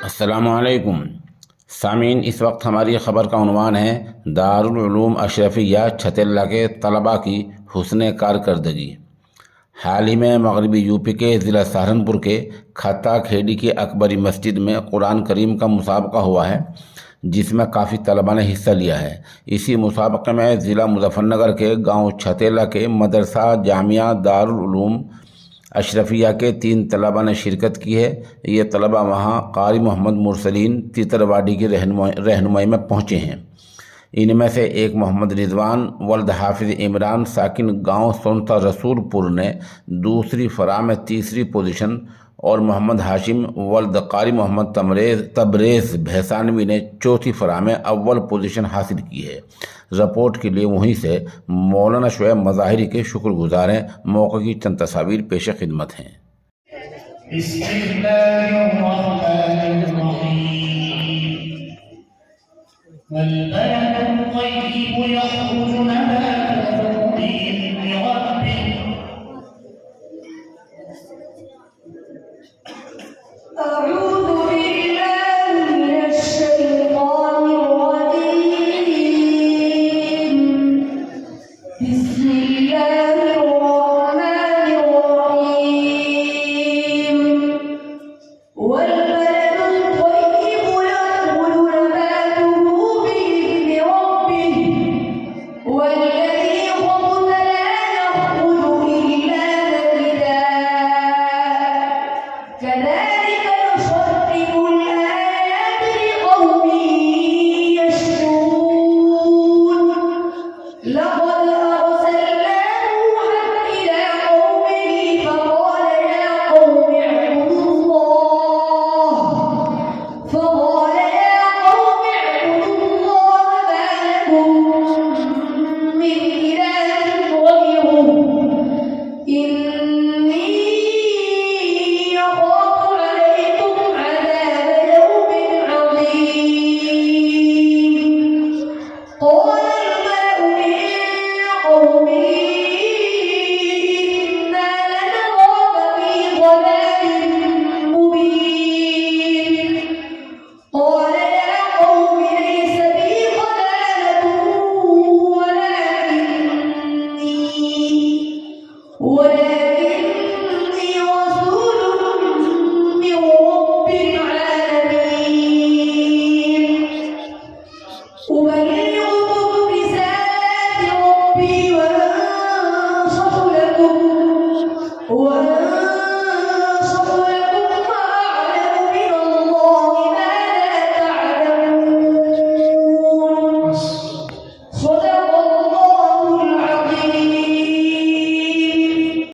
السلام علیکم سامعین، اس وقت ہماری خبر کا عنوان ہے دارالعلوم اشرفیہ چھتیلا کے طلباء کی حسن کارکردگی۔ حال ہی میں مغربی یو پی کے ضلع سہارنپور کے کھتا کھیڑی کی اکبری مسجد میں قرآن کریم کا مسابقہ ہوا ہے، جس میں کافی طلباء نے حصہ لیا ہے۔ اسی مسابقے میں ضلع مظفر نگر کے گاؤں چھتیلا کے مدرسہ جامعہ دارالعلوم اشرفیہ کے 3 طلباء نے شرکت کی ہے۔ یہ طلباء وہاں قاری محمد مرسلین تیترواڈی کی رہنمائی میں پہنچے ہیں۔ ان میں سے ایک محمد رضوان ولد حافظ عمران ساکن گاؤں سونتا رسول پور نے دوسری فراء میں تیسری پوزیشن اور محمد ہاشم ولد قاری محمد تبریز بھیسانوی نے چوتھی فراء میں اول پوزیشن حاصل کی ہے۔ رپورٹ کے لیے وہیں سے مولانا شعیب مظاہری کے شکر گزار ہیں۔ موقع کی چند تصاویر پیش خدمت ہیں۔ بسم اللہ الرحمن الرحیم والبلد الطیب یخرج نباتہ